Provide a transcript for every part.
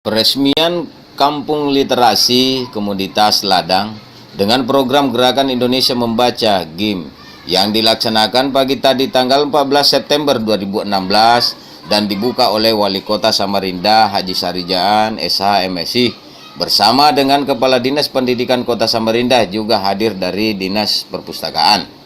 Peresmian Kampung Literasi Komunitas Ladang dengan program Gerakan Indonesia Membaca (GIM) yang dilaksanakan pagi tadi tanggal 14 September 2016 dan dibuka oleh Wali Kota Samarinda Haji Sarijaan SH MSI bersama dengan Kepala Dinas Pendidikan Kota Samarinda juga hadir dari Dinas Perpustakaan.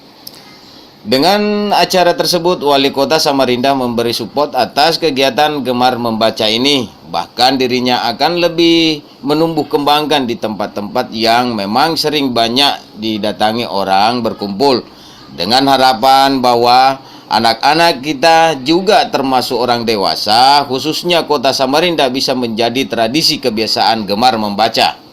Dengan acara tersebut, Wali Kota Samarinda memberi support atas kegiatan Gemar Membaca ini. Bahkan dirinya akan lebih menumbuh kembangkan di tempat-tempat yang memang sering banyak didatangi orang berkumpul. Dengan harapan bahwa anak-anak kita juga termasuk orang dewasa, khususnya Kota Samarinda bisa menjadi tradisi kebiasaan Gemar Membaca.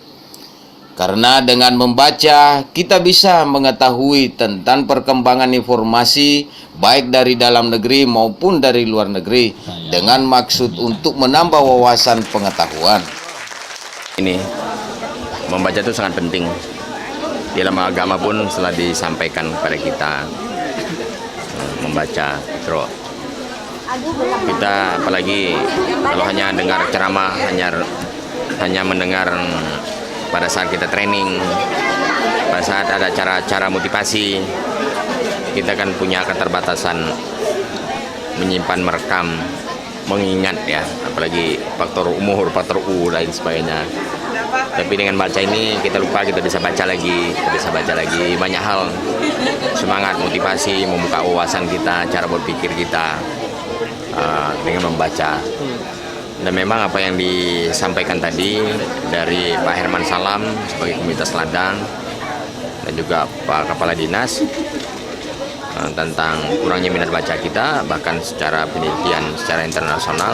Karena dengan membaca, kita bisa mengetahui tentang perkembangan informasi baik dari dalam negeri maupun dari luar negeri dengan maksud untuk menambah wawasan pengetahuan. Ini membaca itu sangat penting. Di dalam agama pun telah disampaikan kepada kita membaca. Terus kita apalagi kalau hanya dengar ceramah, hanya mendengar pada saat kita training, pada saat ada cara motivasi, kita kan punya keterbatasan menyimpan, merekam, mengingat ya, apalagi faktor umur, faktor lain sebagainya. Tapi dengan baca ini kita lupa, kita bisa baca lagi, banyak hal, semangat, motivasi, membuka wawasan kita, cara berpikir kita dengan membaca. Dan memang apa yang disampaikan tadi dari Pak Herman Salam sebagai Komunitas Ladang dan juga Pak Kepala Dinas tentang kurangnya minat baca kita, bahkan secara penelitian secara internasional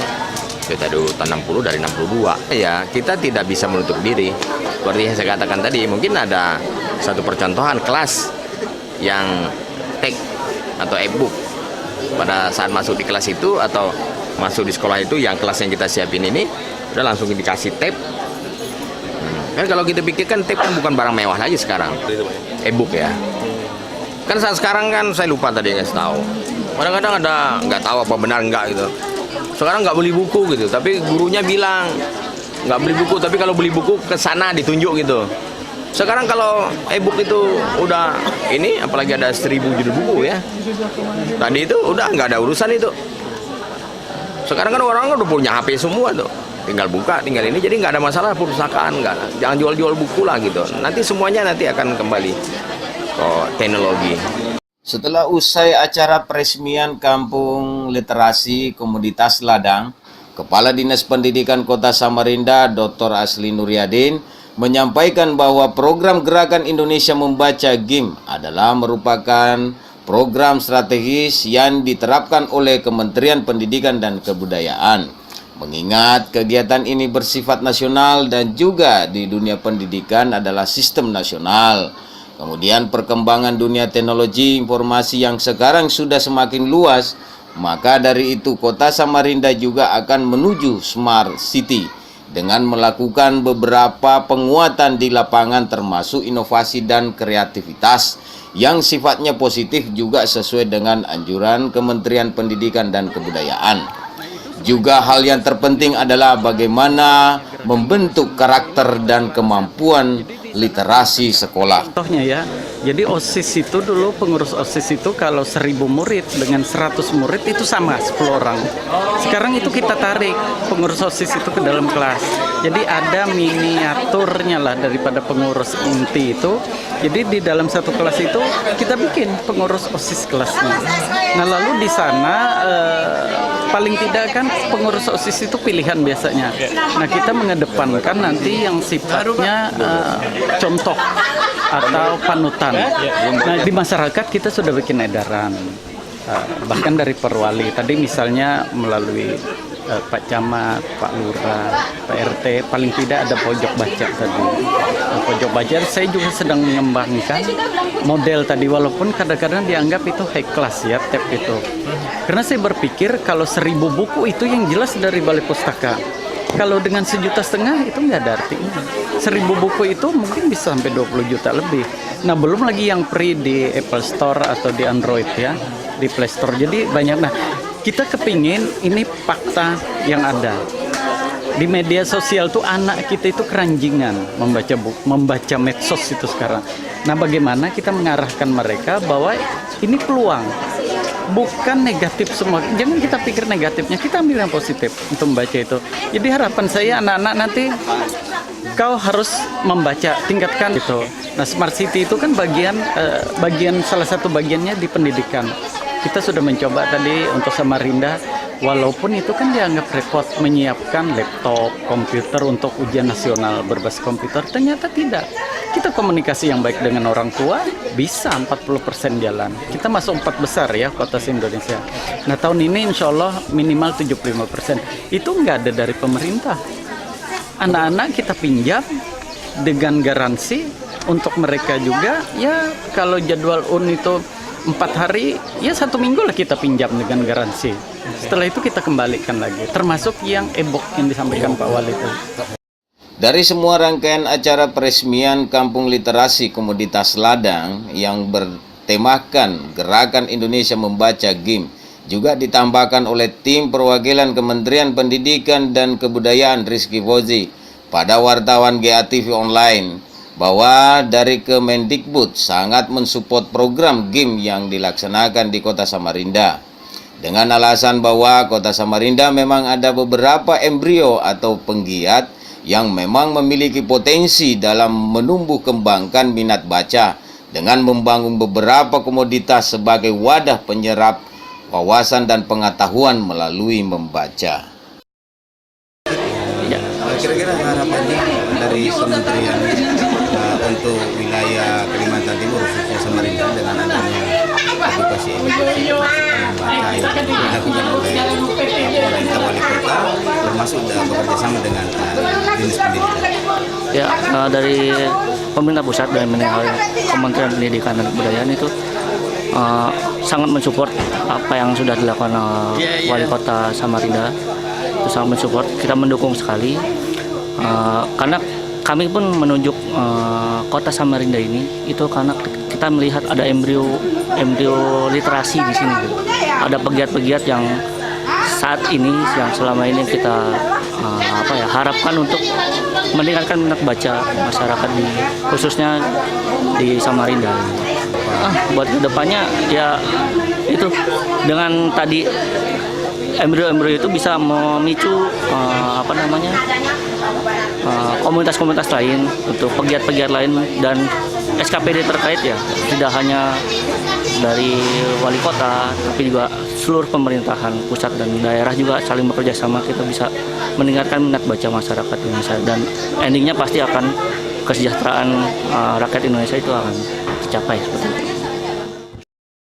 kita ada urutan 60 dari 62. Ya, kita tidak bisa menutup diri. Seperti yang saya katakan tadi, mungkin ada satu percontohan kelas yang teks atau e-book pada saat masuk di kelas itu atau masuk di sekolah itu, yang kelas yang kita siapin ini udah langsung dikasih tape. Kan kalau kita pikirkan tape kan bukan barang mewah lagi sekarang, e-book ya. Kan saat sekarang kan saya lupa tadi ngasih tahu. Kadang-kadang ada nggak tahu apa benar nggak gitu. Sekarang nggak beli buku gitu, tapi gurunya bilang nggak beli buku, tapi kalau beli buku ke sana ditunjuk gitu. Sekarang kalau e-book itu udah ini, apalagi ada 1000 judul buku ya. Tadi itu udah nggak ada urusan itu. Sekarang kan orang udah punya HP semua tuh, tinggal buka, tinggal ini, jadi nggak ada masalah perpustakaan, jangan jual-jual buku lah gitu. Nanti semuanya akan kembali ke teknologi. Setelah usai acara peresmian Kampung Literasi Komunitas Ladang, Kepala Dinas Pendidikan Kota Samarinda Dr. Asli Nuryadin menyampaikan bahwa program Gerakan Indonesia Membaca (GIM) adalah merupakan program strategis yang diterapkan oleh Kementerian Pendidikan dan Kebudayaan. Mengingat kegiatan ini bersifat nasional dan juga di dunia pendidikan adalah sistem nasional. Kemudian perkembangan dunia teknologi informasi yang sekarang sudah semakin luas, maka dari itu Kota Samarinda juga akan menuju Smart City dengan melakukan beberapa penguatan di lapangan termasuk inovasi dan kreativitas yang sifatnya positif juga sesuai dengan anjuran Kementerian Pendidikan dan Kebudayaan. Juga hal yang terpenting adalah bagaimana membentuk karakter dan kemampuan literasi sekolah. Contohnya ya, jadi OSIS itu dulu, pengurus OSIS itu kalau 1000 murid dengan 100 murid itu sama 10 orang. Sekarang itu kita tarik pengurus OSIS itu ke dalam kelas. Jadi ada miniaturnya lah daripada pengurus inti itu. Jadi di dalam satu kelas itu kita bikin pengurus OSIS kelasnya. Nah lalu di sana paling tidak kan pengurus OSIS itu pilihan biasanya. Nah kita mengedepankan nanti yang sifatnya contoh atau panutan. Nah di masyarakat kita sudah bikin edaran, bahkan dari perwali tadi misalnya melalui Pak Camat, Pak Lurah, Pak RT, paling tidak ada pojok baca tadi. Pojok baca saya juga sedang mengembangkan model tadi, walaupun kadang-kadang dianggap itu high class ya, tab itu. Karena saya berpikir kalau 1000 buku itu yang jelas dari Balai Pustaka. Kalau dengan 1,5 juta itu nggak ada artinya. 1000 buku itu mungkin bisa sampai 20 juta lebih. Nah belum lagi yang free di Apple Store atau di Android ya, di Play Store. Jadi banyak. Nah kita kepingin ini fakta yang ada. Di media sosial tuh anak kita itu keranjingan membaca medsos itu sekarang. Nah, bagaimana kita mengarahkan mereka bahwa ini peluang, bukan negatif semua. Jangan kita pikir negatifnya, kita ambil yang positif untuk membaca itu. Jadi harapan saya anak-anak nanti kau harus membaca, tingkatkan itu. Nah, Smart City itu kan bagian salah satu bagiannya di pendidikan. Kita sudah mencoba tadi untuk Samarinda, walaupun itu kan dianggap repot menyiapkan laptop, komputer untuk ujian nasional berbasis komputer, ternyata tidak. Kita komunikasi yang baik dengan orang tua, bisa 40% jalan. Kita masuk 4 besar ya kota se-Indonesia. Nah, tahun ini insya Allah minimal 75%. Itu nggak ada dari pemerintah. Anak-anak kita pinjam dengan garansi untuk mereka juga. Ya kalau jadwal itu 4 hari, ya 1 minggu lah kita pinjam dengan garansi. Setelah itu kita kembalikan lagi, termasuk yang e-book yang disampaikan Pak Wali itu. Dari semua rangkaian acara peresmian Kampung Literasi Komoditas Ladang yang bertemakan Gerakan Indonesia Membaca GIM, juga ditambahkan oleh tim perwakilan Kementerian Pendidikan dan Kebudayaan Rizky Fauzi pada wartawan GATV Online, bahwa dari Kemendikbud sangat mensupport program GIM yang dilaksanakan di Kota Samarinda, dengan alasan bahwa Kota Samarinda memang ada beberapa embrio atau penggiat yang memang memiliki potensi dalam menumbuh kembangkan minat baca dengan membangun beberapa komoditas sebagai wadah penyerap wawasan dan pengetahuan melalui membaca. Kira-kira harapannya dari Kementerian untuk wilayah Kalimantan Timur khususnya Samarinda dengan adanya edukasi membaca yang dilakukan oleh pemerintah wali kota, termasuk bekerjasama dengan dinas pendidikan. Ya, dari pemerintah pusat dan Kementerian Pendidikan dan Kebudayaan itu sangat mensupport apa yang sudah dilakukan wali kota Samarinda. Itu sangat mensupport, kita mendukung sekali. Karena kami pun menunjuk kota Samarinda ini itu karena kita melihat ada embrio literasi di sini, gitu. Ada pegiat-pegiat yang saat ini yang selama ini kita harapkan untuk meningkatkan minat baca masyarakat khususnya di Samarinda. Buat kedepannya ya itu dengan tadi embrio-embrio itu bisa memicu komunitas-komunitas lain untuk pegiat-pegiat lain dan SKPD terkait ya, tidak hanya dari wali kota tapi juga seluruh pemerintahan pusat dan daerah juga saling bekerja sama, kita bisa meningkatkan minat baca masyarakat Indonesia dan endingnya pasti akan kesejahteraan rakyat Indonesia itu akan tercapai seperti itu.